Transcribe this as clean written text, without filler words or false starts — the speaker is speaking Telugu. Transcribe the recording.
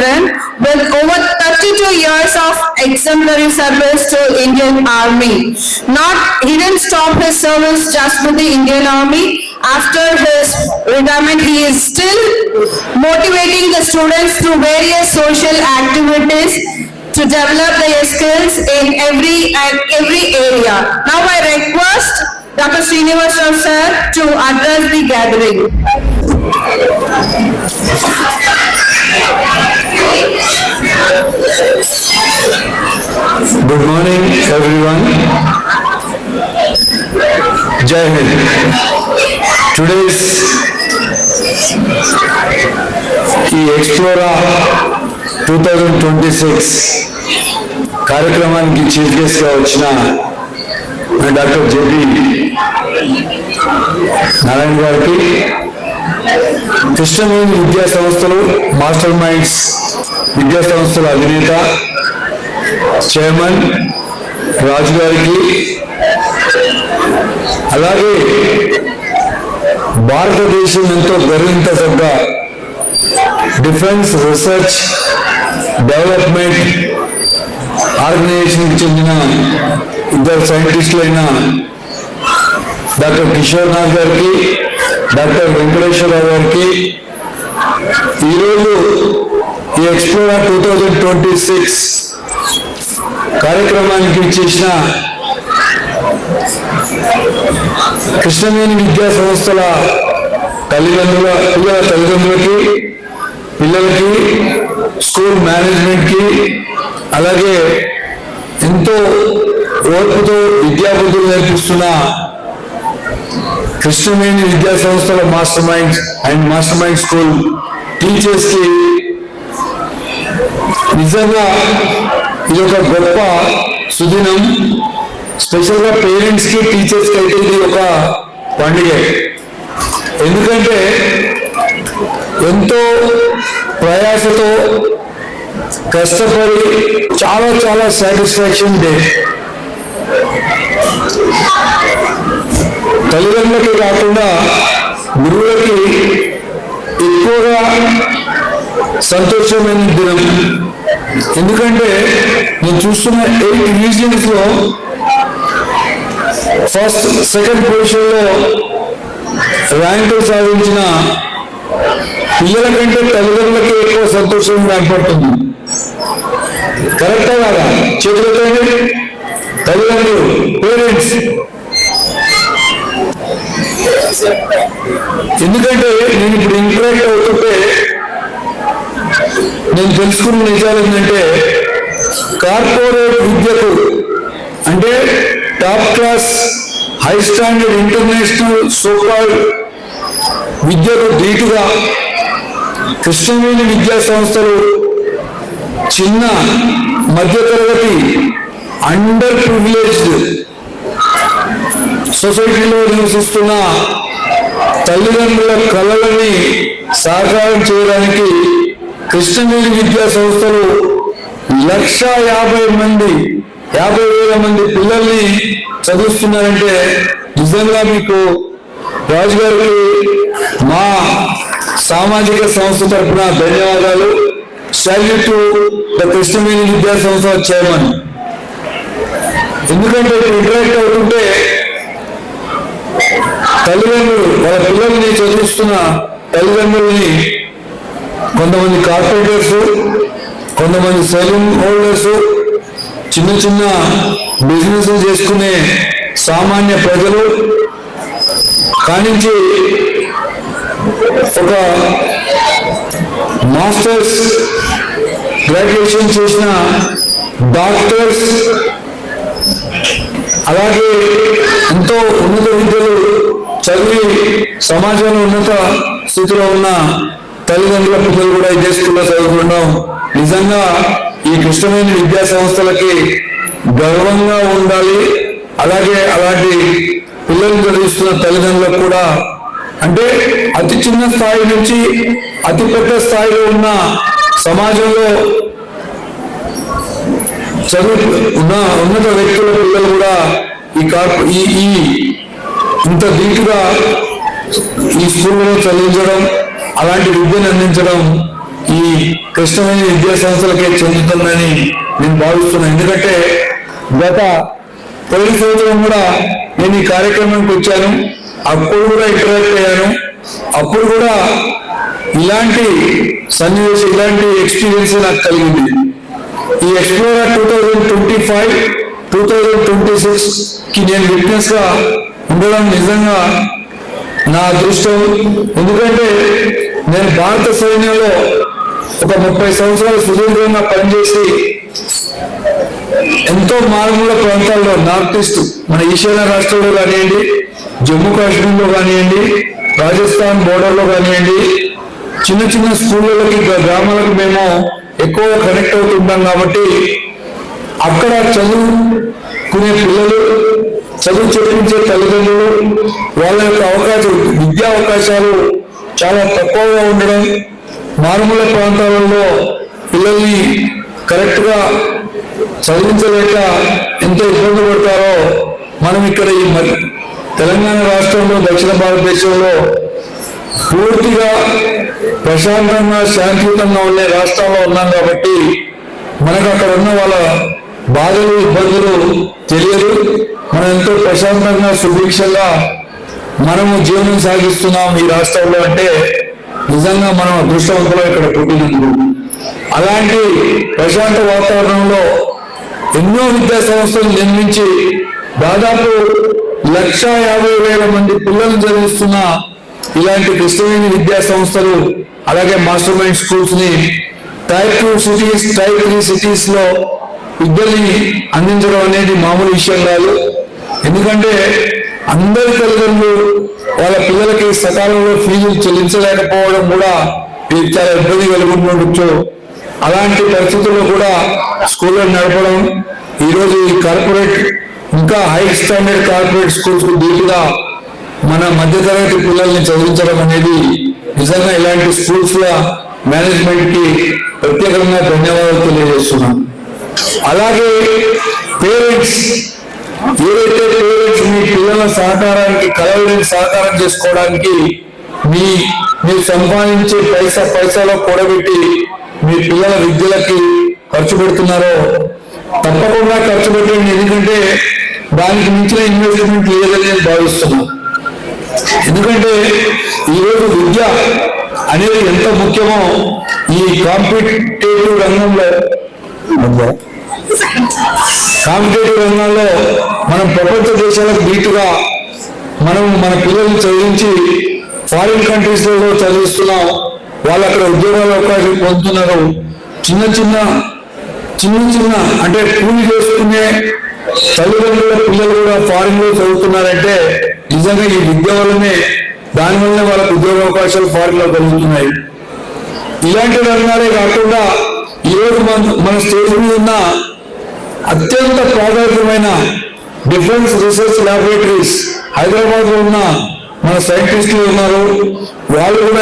veteran with over 32 years of exemplary service to Indian Army. He didn't stop his service just with the Indian Army. After his retirement, he is still motivating the students through various social activities to develop their skills in every area. Now I request Dr. Srinivasa sir to address the gathering. Good morning, everyone. Jai Hind. Today's Explora 2026 కార్యక్రమానికి చీఫ్ గెస్ట్ గా వచ్చిన డాక్టర్ జేపీ నారాయణ గారికి, కృష్ణవేణి విద్యా సంస్థలు మాస్టర్ మైండ్స్ విద్యా సంస్థల అధినేత చైర్మన్ రాజు గారికి, అలాగే భారతదేశం ఎంతో గర్వించదగ్గ డిఫెన్స్ రీసెర్చ్ డెవలప్మెంట్ ఆర్గనైజేషన్కి చెందిన ఇద్దరు సైంటిస్టులైన డాక్టర్ కిషోర్ నాథ్ గారికి, డాక్టర్ వెంకటేశ్వరరావు గారికి, ఈరోజు ఈ ఎక్స్ప్లోరా 2026 కార్యక్రమానికి చేసిన కృష్ణవేణి విద్యా సంస్థల పిల్లల తల్లిదండ్రులకి, పిల్లలకి, స్కూల్ మేనేజ్మెంట్కి, అలాగే ఎంతో ఓర్పుతో విద్యాబుద్ధులు నేర్పిస్తున్న కృష్ణవేణి విద్యా సంస్థల మాస్టర్ మైండ్ స్కూల్ టీచర్స్కి నిజంగా ఇది ఒక గొప్ప సుదినం. స్పెషల్గా పేరెంట్స్కి, టీచర్స్కి అయితే ఇది ఒక పండుగ. ఎందుకంటే ఎంతో ప్రయాసతో కష్టపడి చాలా సాటిస్ఫాక్షన్ డే. తల్లిదండ్రులకి కాకుండా గురువులకి ఎక్కువగా సంతోషమైన దినం. ఎందుకంటే నేను చూస్తున్న 8 రీజియన్స్ లో ఫస్ట్, సెకండ్ పొజిషన్ లో ర్యాంకులు సాధించిన పిల్లల కంటే తల్లిదండ్రులకి ఎక్కువ సంతోషం కనపడుతుంది. కరెక్టా కాదా? చేతులతో తల్లిదండ్రులు, పేరెంట్స్. ఎందుకంటే నేను ఇప్పుడు ఇంటరాక్ట్ అవుతుంటే నేను తెలుసుకున్న నిజాలు ఏంటంటే, కార్పొరేట్ విద్యకు అంటే top class high standard international so called విద్యకు ధీటుగా కృష్ణవేణి విద్యా సంస్థలు చిన్న మధ్యతరగతి అండర్ ప్రివిలేజ్డ్ సొసైటీలో నివసిస్తున్న తల్లిదండ్రుల కళలని సాకారం చేయడానికి కృష్ణవేణి విద్యా సంస్థలు 1,50,000 మంది పిల్లల్ని చదివిస్తున్నారంటే నిజంగా మీకు రాజు గారికి మా సామాజిక సంస్థ తరఫున ధన్యవాదాలు. సాల్యూట్ టు ద కృష్ణవేణి విద్యా సంస్థ చైర్మన్. ఎందుకంటే ఇంటరాక్ట్ అవుతుంటే తల్లిదండ్రులు వాళ్ళ పిల్లల్ని చదివిస్తున్న తల్లిదండ్రుల్ని కొంతమంది కార్పొరేటర్స్, కొంతమంది సెలూన్ హోల్డర్స్, చిన్న బిజినెస్ చేసుకునే సామాన్య ప్రజలు కానించి ఒక మాస్టర్స్ గ్రాడ్యుయేషన్ చేసిన డాక్టర్స్, అలాగే ఎంతో ఉన్నత విద్యలు చదివి సమాజంలో ఉన్నత స్థితిలో ఉన్న తల్లిదండ్రుల పిల్లలు కూడా ఇదే స్కూల్లో చదువుకుంటాం. నిజంగా ఈ కృష్ణవేణి విద్యా సంస్థలకి గర్వంగా ఉండాలి. అలాగే అలాంటి పిల్లలు చదివిస్తున్న తల్లిదండ్రులకు కూడా, అంటే అతి చిన్న స్థాయి నుంచి అతి పెద్ద స్థాయిలో ఉన్న సమాజంలో చదువు ఉన్నత వ్యక్తుల పిల్లలు కూడా ఈ ఇంత ధీటుగా ఈ స్కూల్లో చదివించడం, అలాంటి విద్యను అందించడం ఈ కృష్ణవేణి విద్యా సంస్థలకే చెందుతుందని నేను భావిస్తున్నాను. ఎందుకంటే గత తొలి సంవత్సరం కూడా నేను ఈ కార్యక్రమానికి వచ్చాను, అప్పుడు కూడా ఇంటరాక్ట్ అయ్యాను. అప్పుడు కూడా ఇలాంటి సన్నివేశం, ఇలాంటి ఎక్స్పీరియన్స్ నాకు కలిగింది. ఈ ఎక్స్ప్లోరర్ 2025, 2026 కి నేను విట్నెస్ గా ఉండడం నిజంగా నా అదృష్టం. ఎందుకంటే నేను భారత సైన్యంలో ఒక 30 సంవత్సరాలు సుదీర్ఘంగా పనిచేసి ఎంతో మారుమూల ప్రాంతాల్లో నార్త్ ఈస్ట్ మన ఈశాన్య రాష్ట్రంలో కానివ్వండి, జమ్మూ కాశ్మీర్లో కానివ్వండి, రాజస్థాన్ బోర్డర్లో కానివ్వండి, చిన్న చిన్న స్కూళ్ళకి, గ్రామాలకు మేము ఎక్కువ కనెక్ట్ అవుతుంటాం. కాబట్టి అక్కడ చదువుకునే పిల్లలు, చదువు చెప్పించే తల్లిదండ్రులు, వాళ్ళ యొక్క విద్యా అవకాశాలు చాలా తక్కువగా ఉండడం, మారుమూల ప్రాంతాలలో పిల్లల్ని కరెక్ట్ గా చదివించలేక ఎంతో ఇబ్బంది పడతారో మనం ఇక్కడ ఈ తెలంగాణ రాష్ట్రంలో, దక్షిణ భారతదేశంలో పూర్తిగా ప్రశాంతంగా శాంతియుతంగా ఉండే రాష్ట్రంలో ఉన్నాం. కాబట్టి మనకు అక్కడ ఉన్న వాళ్ళ బాధలు, ఇబ్బందులు తెలియదు. మనం ఎంతో ప్రశాంతంగా, సుభిక్షంగా మనము జీవనం సాగిస్తున్నాం ఈ రాష్ట్రంలో అంటే నిజంగా మనం అదృష్టవంతులు ఇక్కడ పుట్టినందుకు. అలాంటి ప్రశాంత వాతావరణంలో ఎన్నో విద్యా సంస్థలు నిర్మించి దాదాపు 150,000 మంది పిల్లలను చదివిస్తున్న ఇలాంటి కృష్ణవేణి విద్యా సంస్థలు, అలాగే మాస్టర్ మైండ్ స్కూల్స్ ని టైప్ 2 సిటీస్, టైప్ 3 సిటీస్ లో విద్యని అందించడం అనేది మామూలు విషయం కాదు. ఎందుకంటే అందరి తల్లిదండ్రులు వాళ్ళ పిల్లలకి సకాలంలో ఫీజులు చెల్లించలేకపోవడం కూడా వీరికి చాలా ఇబ్బంది కలుగుతుండొచ్చు. అలాంటి పరిస్థితుల్లో కూడా స్కూళ్ళను నడపడం, ఈరోజు ఈ కార్పొరేట్, ఇంకా హై స్టాండర్డ్ కార్పొరేట్ స్కూల్స్ కు ధీటుగా మన మధ్యతరగతి పిల్లల్ని చదివించడం అనేది నిజంగా ఇలాంటి స్కూల్స్ లో మేనేజ్మెంట్ కి ప్రత్యేకంగా ధన్యవాదాలు తెలియజేస్తున్నాం. అలాగే పేరెంట్స్, ఏదైతే పేరెంట్స్ మీ పిల్లల సహకారానికి, కలవని సహకారం చేసుకోవడానికి మీరు సంపాదించే పైసాలో కూడబెట్టి మీ పిల్లల విద్యలకి ఖర్చు పెడుతున్నారో తప్పకుండా ఖర్చు పెట్టండి. ఎందుకంటే దానికి మించిన ఇన్వెస్ట్మెంట్ లేదని నేను భావిస్తున్నాను. ఎందుకంటే ఈరోజు విద్య అనేది ఎంత ముఖ్యమో ఈ కాంపిటేటివ్ రంగంలో మనం ప్రపంచ దేశాలకు ధీటుగా మనం మన పిల్లల్ని చదివించి ఫారిన్ కంట్రీస్ లో చదివిస్తున్నాం. వాళ్ళు అక్కడ ఉద్యోగాల అవకాశం పొందుతున్నారు. చిన్న చిన్న అంటే కూలి చేసుకునే తల్లిదండ్రుల పిల్లలు కూడా ఫారిన్ లో చదువుతున్నారంటే నిజంగా ఈ విద్య వల్లనే, దానివల్లనే వాళ్ళకు ఉద్యోగ అవకాశాలు ఫారిన్ లో కలుగుతున్నాయి. ఇలాంటి రంగాలే కాకుండా ఈరోజు మన స్టేట్ మీద ఉన్న అత్యంత ప్రాధాన్యమైన డిఫెన్స్ రీసెర్చ్ ల్యాబొరేటరీస్ హైదరాబాద్ లో ఉన్న మన సైంటిస్టులు ఉన్నారు. వాళ్ళు కూడా